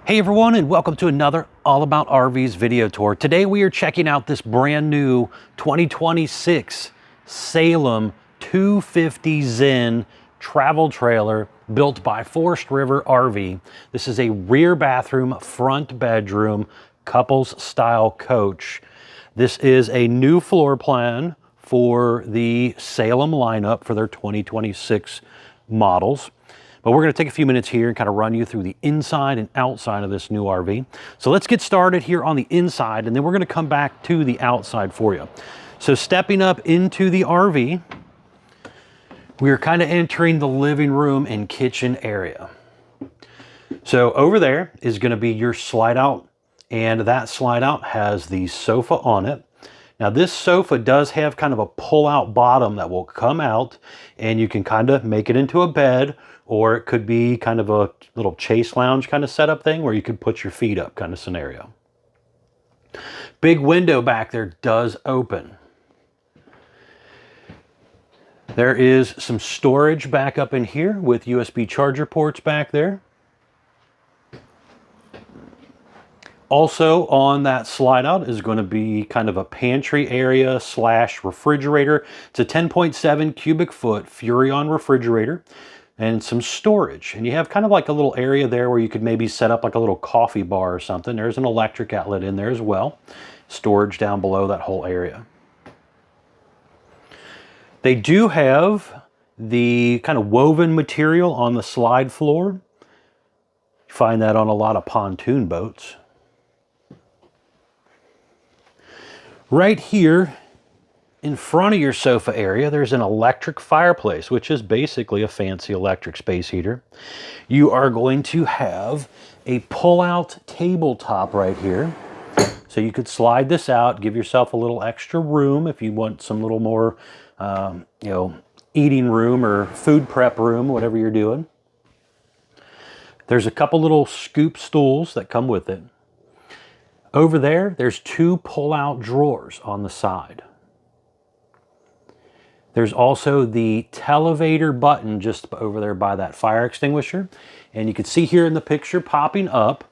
Hey everyone, and welcome to another All About RVs video tour. Today we are checking out this brand new 2026 Salem 250ZEN travel trailer built by Forestriver RV. This is a rear bathroom, front bedroom, couples style coach. This is a new floor plan for the Salem lineup for their 2026 models. But we're going to take a few minutes here and kind of run you through the inside and outside of this new RV. So let's get started here on the inside, and then we're going to come back to the outside for you. So stepping up into the RV, we are kind of entering the living room and kitchen area. So over there is going to be your slide out, and that slide out has the sofa on it. Now this sofa does have kind of a pull-out bottom that will come out, and you can kind of make it into a bed, or it could be kind of a little chase lounge kind of setup thing where you could put your feet up kind of scenario. Big window back there does open. There is some storage back up in here with USB charger ports back there. Also on that slide out is going to be kind of a pantry area slash refrigerator. It's a 10.7 cubic foot Furrion refrigerator and some storage. And you have kind of like a little area there where you could maybe set up like a little coffee bar or something. There's an electric outlet in there as well. Storage down below that whole area. They do have the kind of woven material on the slide floor. You find that on a lot of pontoon boats. Right here in front of your sofa area, there's an electric fireplace, which is basically a fancy electric space heater. You are going to have a pull-out tabletop right here. So you could slide this out, give yourself a little extra room if you want some little more, eating room or food prep room, whatever you're doing. There's a couple little scoop stools that come with it. Over there, there's two pull-out drawers on the side. There's also the televator button just over there by that fire extinguisher. And you can see here in the picture popping up,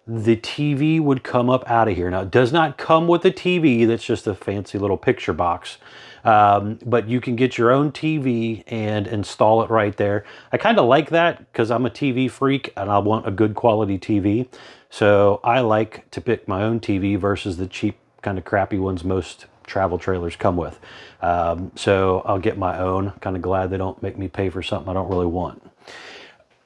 the TV would come up out of here. Now, it does not come with a TV. That's just a fancy little picture box. But you can get your own TV and install it right there. I kind of like that because I'm a TV freak and I want a good quality TV. So I like to pick my own TV versus the cheap kind of crappy ones most travel trailers come with. So I'll get my own. Kind of glad they don't make me pay for something I don't really want.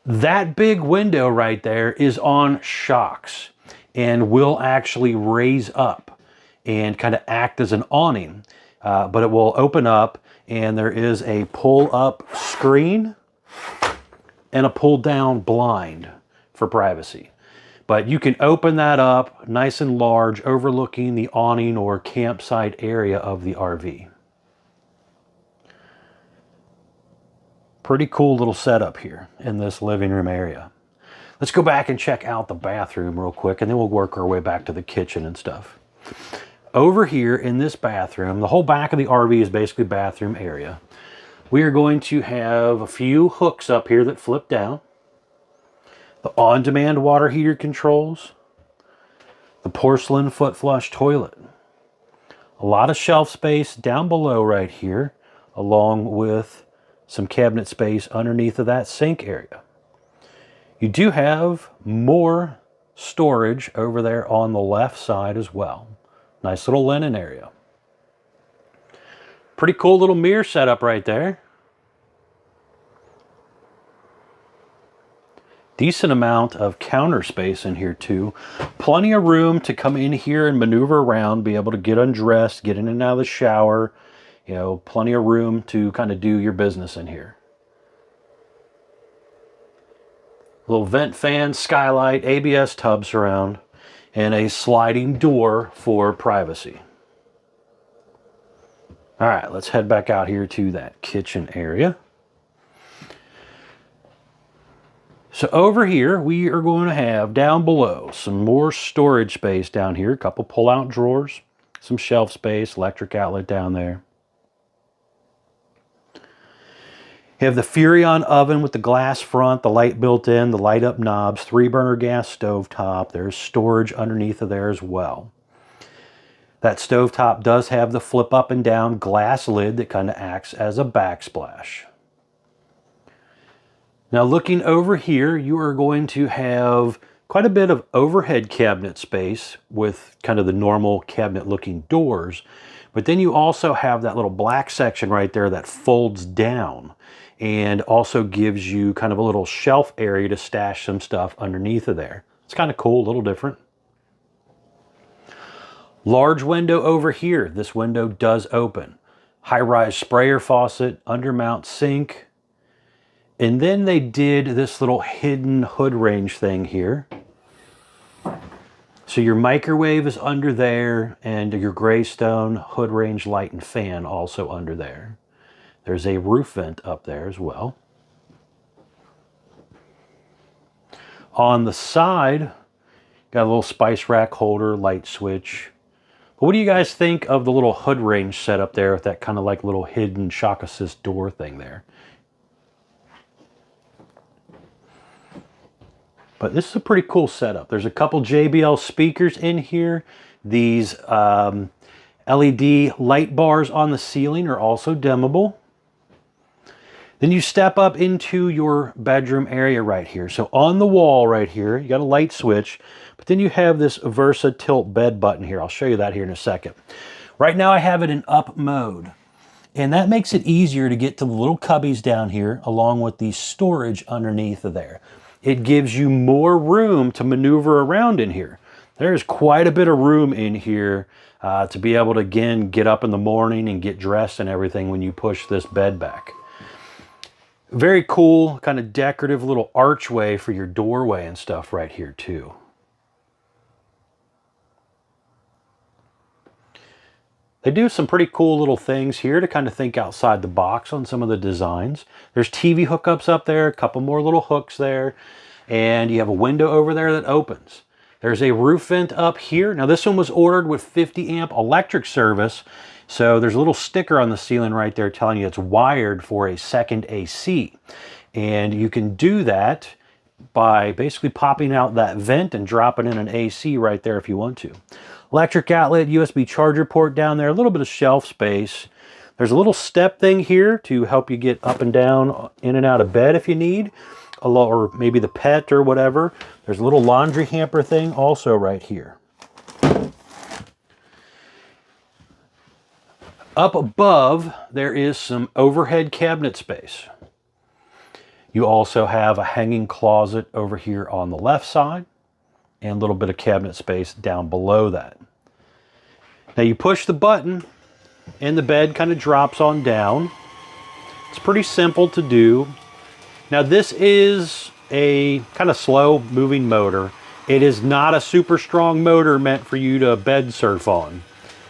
That big window right there is on shocks and will actually raise up and kind of act as an awning. But it will open up, and there is a pull-up screen and a pull-down blind for privacy. But you can open that up nice and large, overlooking the awning or campsite area of the RV. Pretty cool little setup here in this living room area. Let's go back and check out the bathroom real quick, and then we'll work our way back to the kitchen and stuff. Over here in this bathroom, the whole back of the RV is basically bathroom area. We are going to have a few hooks up here that flip down. The on-demand water heater controls. The porcelain foot flush toilet. A lot of shelf space down below right here, along with some cabinet space underneath of that sink area. You do have more storage over there on the left side as well. Nice little linen area. Pretty cool little mirror setup right there. Decent amount of counter space in here too. Plenty of room to come in here and maneuver around, be able to get undressed, get in and out of the shower. You know, plenty of room to kind of do your business in here. Little vent fan, skylight, ABS tub surround, and a sliding door for privacy. All right, let's head back out here to that kitchen area. So over here, we are going to have down below some more storage space down here. A couple pull-out drawers, some shelf space, electric outlet down there. You have the Furrion oven with the glass front, the light built in, the light up knobs, 3-burner gas stove top. There's storage underneath of there as well. That stovetop does have the flip up and down glass lid that kind of acts as a backsplash. Now looking over here, you are going to have quite a bit of overhead cabinet space with kind of the normal cabinet looking doors. But then you also have that little black section right there that folds down and also gives you kind of a little shelf area to stash some stuff underneath of there. It's kind of cool, a little different. Large window over here. This window does open. High-rise sprayer faucet, undermount sink. And then they did this little hidden hood range thing here. So your microwave is under there and your Greystone hood range light and fan also under there. There's a roof vent up there as well. On the side, got a little spice rack holder, light switch. But what do you guys think of the little hood range setup there with that kind of like little hidden shock assist door thing there? But this is a pretty cool setup. There's a couple JBL speakers in here. These LED light bars on the ceiling are also dimmable. Then you step up into your bedroom area right here. So on the wall right here, you got a light switch, but then you have this Versa tilt bed button here. I'll show you that here in a second. Right now I have it in up mode, and that makes it easier to get to the little cubbies down here along with the storage underneath of there. It gives you more room to maneuver around in here. There's quite a bit of room in here to be able to, again, get up in the morning and get dressed and everything when you push this bed back. Very cool, kind of decorative little archway for your doorway and stuff right here too. They do some pretty cool little things here to kind of think outside the box on some of the designs. There's TV hookups up there, a couple more little hooks there, and you have a window over there that opens. There's a roof vent up here. Now this one was ordered with 50 amp electric service, so there's a little sticker on the ceiling right there telling you it's wired for a second AC. And you can do that by basically popping out that vent and dropping in an AC right there if you want to. Electric outlet, USB charger port down there, a little bit of shelf space. There's a little step thing here to help you get up and down, in and out of bed if you need, or maybe the pet or whatever. There's a little laundry hamper thing also right here. Up above, there is some overhead cabinet space. You also have a hanging closet over here on the left side and a little bit of cabinet space down below that. Now you push the button and the bed kind of drops on down. It's pretty simple to do. Now this is a kind of slow moving motor. It is not a super strong motor meant for you to bed surf on.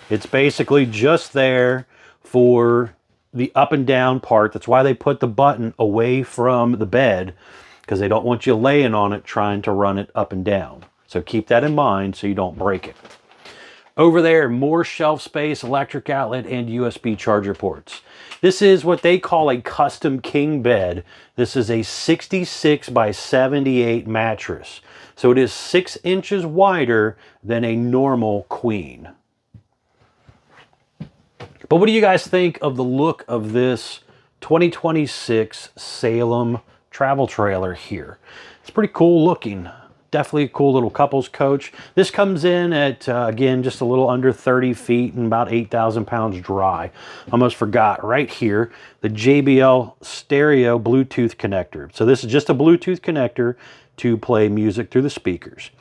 It's basically just there for the up and down part. That's why they put the button away from the bed, because they don't want you laying on it trying to run it up and down. So keep that in mind so you don't break it. Over there, more shelf space, electric outlet, and USB charger ports. This is what they call a custom king bed. This is a 66 by 78 mattress. So it is 6 inches wider than a normal queen. But what do you guys think of the look of this 2026 Salem travel trailer here? It's pretty cool looking. Definitely a cool little couples coach. This comes in at, again, just a little under 30 feet and about 8,000 pounds dry. Almost forgot right here, the JBL stereo Bluetooth connector. So this is just a Bluetooth connector to play music through the speakers.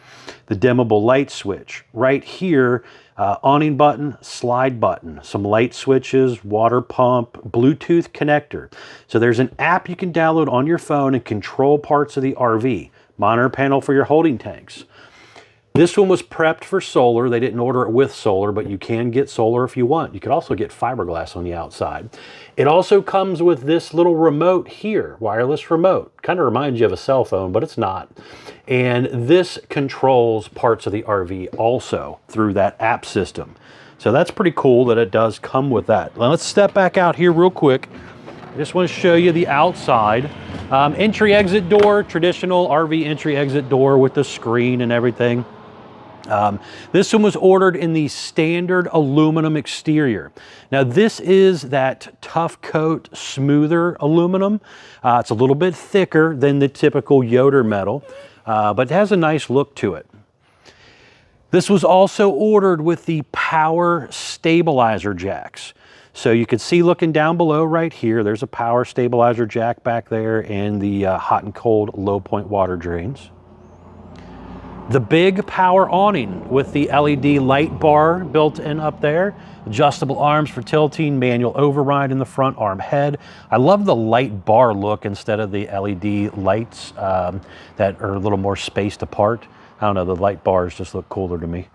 The dimmable light switch. Right here, awning button, slide button, some light switches, water pump, Bluetooth connector. So there's an app you can download on your phone and control parts of the RV. Monitor panel for your holding tanks. This one was prepped for solar. They didn't order it with solar, but you can get solar if you want. You could also get fiberglass on the outside. It also comes with this little remote here, wireless remote. Kind of reminds you of a cell phone, but it's not. And this controls parts of the RV also through that app system. So that's pretty cool that it does come with that. Now let's step back out here real quick. I just want to show you the outside. Entry exit door, traditional RV entry exit door with the screen and everything. This one was ordered in the standard aluminum exterior. Now this is that tough coat, smoother aluminum. It's a little bit thicker than the typical Yoder metal, but it has a nice look to it. This was also ordered with the power stabilizer jacks. So you can see looking down below right here, there's a power stabilizer jack back there and the hot and cold low point water drains. The big power awning with the LED light bar built in up there, adjustable arms for tilting, manual override in the front arm head. I love the light bar look instead of the LED lights that are a little more spaced apart. I don't know, the light bars just look cooler to me.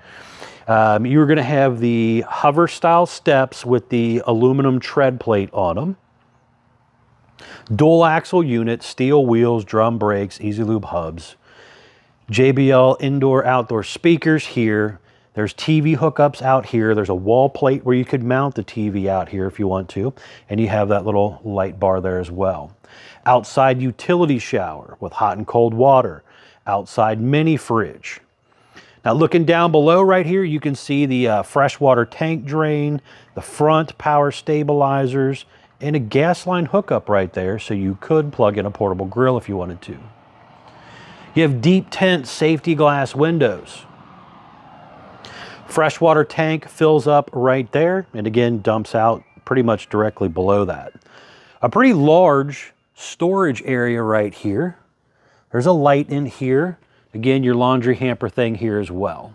You're going to have the hover style steps with the aluminum tread plate on them. Dual axle unit, steel wheels, drum brakes, easy lube hubs. JBL indoor outdoor speakers here. There's TV hookups out here. There's a wall plate where you could mount the TV out here if you want to. And you have that little light bar there as well. Outside utility shower with hot and cold water. Outside mini fridge. Now looking down below right here, you can see the freshwater tank drain, the front power stabilizers, and a gas line hookup right there, so you could plug in a portable grill if you wanted to. You have deep tint safety glass windows. Freshwater tank fills up right there, and again dumps out pretty much directly below that. A pretty large storage area right here. There's a light in here. Again, your laundry hamper thing here as well.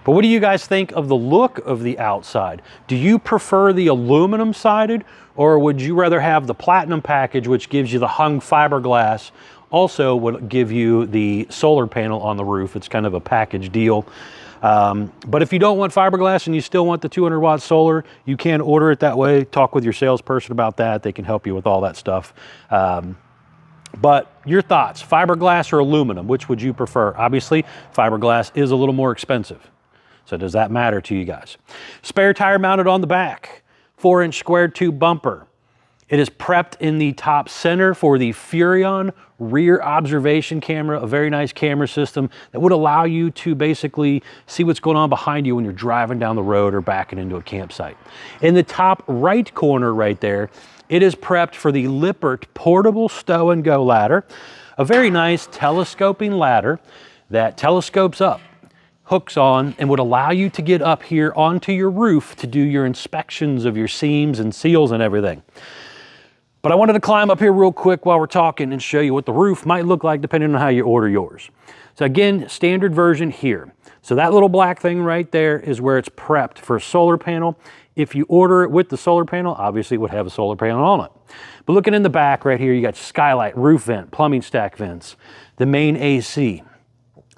But what do you guys think of the look of the outside? Do you prefer the aluminum sided, or would you rather have the platinum package, which gives you the hung fiberglass, also would give you the solar panel on the roof? It's kind of a package deal. But if you don't want fiberglass and you still want the 200 watt solar, you can order it that way. Talk with your salesperson about that. They can help you with all that stuff. But your thoughts, fiberglass or aluminum, which would you prefer? Obviously, fiberglass is a little more expensive. So does that matter to you guys? Spare tire mounted on the back, 4-inch square tube bumper. It is prepped in the top center for the Furrion rear observation camera, a very nice camera system that would allow you to basically see what's going on behind you when you're driving down the road or backing into a campsite. In the top right corner right there, it is prepped for the Lippert portable stow and go ladder, a very nice telescoping ladder that telescopes up, hooks on, and would allow you to get up here onto your roof to do your inspections of your seams and seals and everything. But I wanted to climb up here real quick while we're talking and show you what the roof might look like depending on how you order yours. So again, standard version here. So that little black thing right there is where it's prepped for a solar panel. If you order it with the solar panel, obviously it would have a solar panel on it. But looking in the back right here, you got skylight, roof vent, plumbing stack vents, the main AC,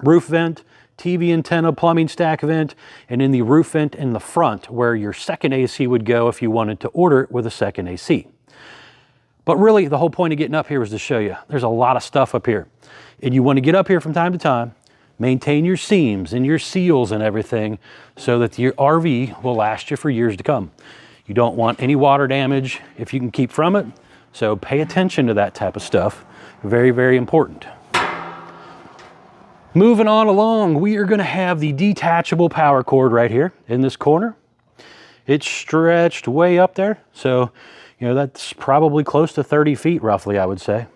roof vent, TV antenna, plumbing stack vent, and in the roof vent in the front where your second AC would go if you wanted to order it with a second AC. But really, the whole point of getting up here was to show you there's a lot of stuff up here. And you want to get up here from time to time, maintain your seams and your seals and everything so that your RV will last you for years to come. You don't want any water damage if you can keep from it. So pay attention to that type of stuff. Very, very important. Moving on along, we are going to have the detachable power cord right here in this corner. It's stretched way up there. So you know, that's probably close to 30 feet roughly, I would say.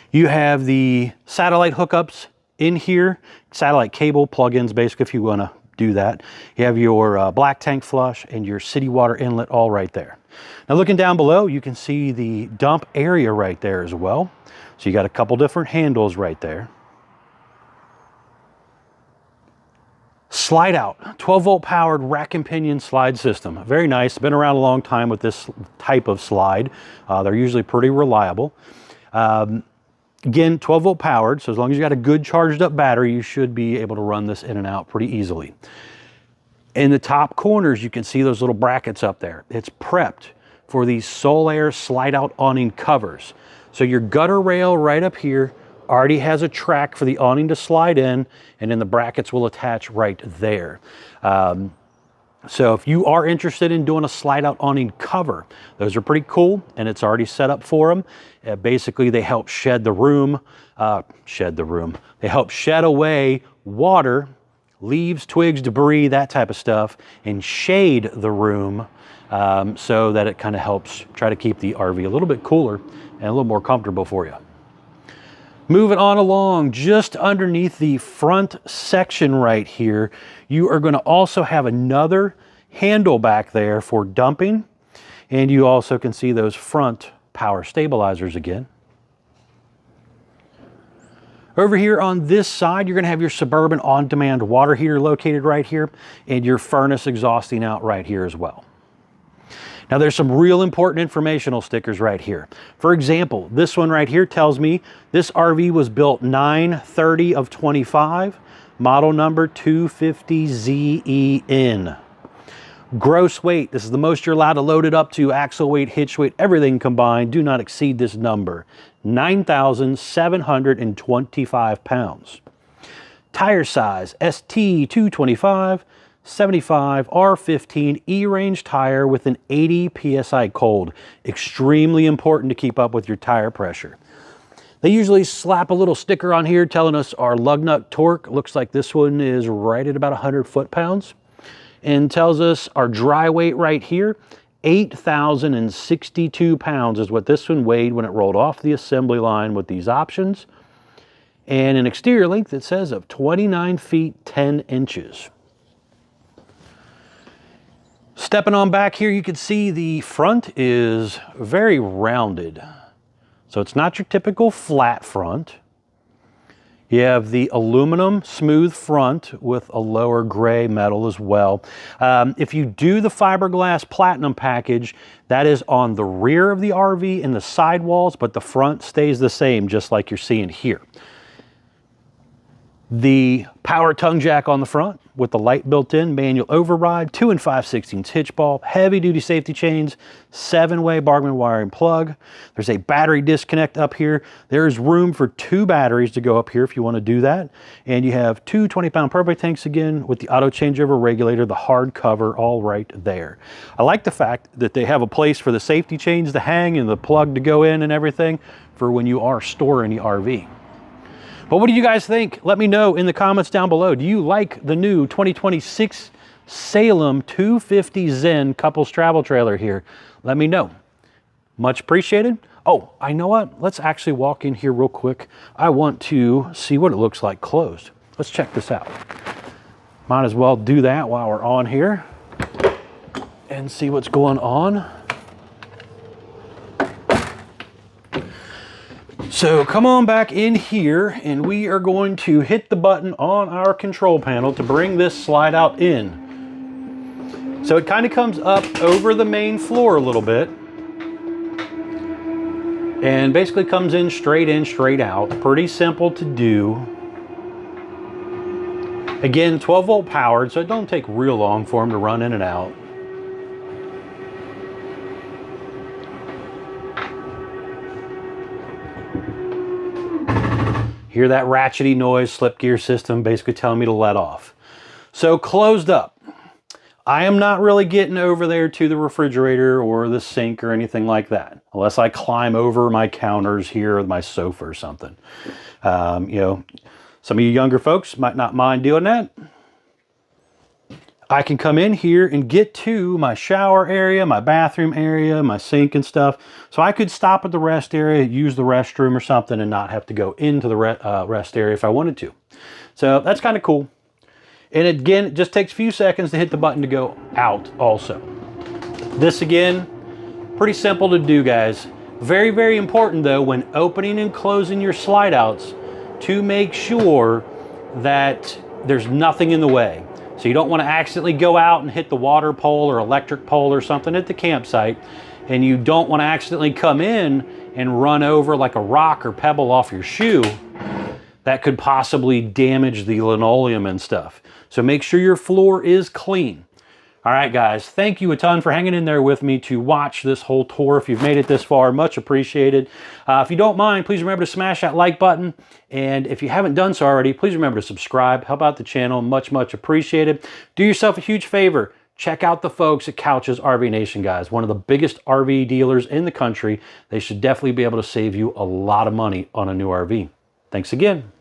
You have the satellite hookups in here, satellite cable plugins basically if you want to do that. You have your black tank flush and your city water inlet all right there. Now looking down below, you can see the dump area right there as well. So you got a couple different handles right there. Slide out, 12 volt powered rack and pinion slide system. Very nice, been around a long time with this type of slide. They're usually pretty reliable. Again, 12 volt powered, so as long as you got a good charged up battery, you should be able to run this in and out pretty easily. In the top corners, you can see those little brackets up there. It's prepped for these Solaire slide out awning covers. So your gutter rail right up here already has a track for the awning to slide in, and then the brackets will attach right there. So if you are interested in doing a slide out awning cover, those are pretty cool, and it's already set up for them. Basically, they help shed the room, They help shed away water, leaves, twigs, debris, that type of stuff, and shade the room so that it kind of helps try to keep the RV a little bit cooler and a little more comfortable for you. Moving on along, just underneath the front section right here, you are going to also have another handle back there for dumping, and you also can see those front power stabilizers again. Over here on this side, you're going to have your Suburban on-demand water heater located right here, and your furnace exhausting out right here as well. Now there's some real important informational stickers right here. For example, this one right here tells me this RV was built 9/30 of 25, model number 250ZEN. Gross weight, this is the most you're allowed to load it up to, axle weight, hitch weight, everything combined, do not exceed this number, 9,725 pounds. Tire size, ST 225, 75 R15 E-range tire with an 80 PSI cold. Extremely important to keep up with your tire pressure. They usually slap a little sticker on here telling us our lug nut torque. Looks like this one is right at about 100 foot-pounds. And tells us our dry weight right here, 8,062 pounds is what this one weighed when it rolled off the assembly line with these options. And an exterior length, it says, of 29 feet 10 inches. Stepping on back here, you can see the front is very rounded. So it's not your typical flat front. You have the aluminum smooth front with a lower gray metal as well. If you do the fiberglass platinum package, that is on the rear of the RV and the sidewalls, but the front stays the same, just like you're seeing here. The power tongue jack on the front with the light built in, manual override, 2 5/16 hitch ball, heavy duty safety chains, 7-way Bargman wiring plug. There's a battery disconnect up here. There's room for 2 batteries to go up here if you want to do that. And you have 2 20-pound propane tanks again with the auto changeover regulator, the hard cover all right there. I like the fact that they have a place for the safety chains to hang and the plug to go in and everything for when you are storing the RV. But what do you guys think? Let me know in the comments down below. Do you like the new 2026 Salem 250ZEN couples travel trailer here? Let me know. Much appreciated. Oh, I know what? Let's actually walk in here real quick. I want to see what it looks like closed. Let's check this out. Might as well do that while we're on here and see what's going on. So come on back in here and we are going to hit the button on our control panel to bring this slide out in. So it kind of comes up over the main floor a little bit and basically comes in, straight out. Pretty simple to do. Again, 12-volt powered, so it don't take real long for them to run in and out. Hear that ratchety noise, slip gear system basically telling me to let off. So closed up. I am not really getting over there to the refrigerator or the sink or anything like that, unless I climb over my counters here with my sofa or something. You know, some of you younger folks might not mind doing that. I can come in here and get to my shower area, my bathroom area, my sink and stuff. So I could stop at the rest area, use the restroom or something and not have to go into the rest area if I wanted to. So that's kind of cool. And again, it just takes a few seconds to hit the button to go out also. This again, pretty simple to do, guys. Very, very important though, when opening and closing your slide outs, to make sure that there's nothing in the way. So you don't want to accidentally go out and hit the water pole or electric pole or something at the campsite. And you don't want to accidentally come in and run over like a rock or pebble off your shoe. That could possibly damage the linoleum and stuff. So make sure your floor is clean. All right, guys, thank you a ton for hanging in there with me to watch this whole tour. If you've made it this far, much appreciated. If you don't mind, please remember to smash that like button. And if you haven't done so already, please remember to subscribe. Help out the channel, much, much appreciated. Do yourself a huge favor. check out the folks at Couch's RV Nation, guys. One of the biggest RV dealers in the country. They should definitely be able to save you a lot of money on a new RV. Thanks again.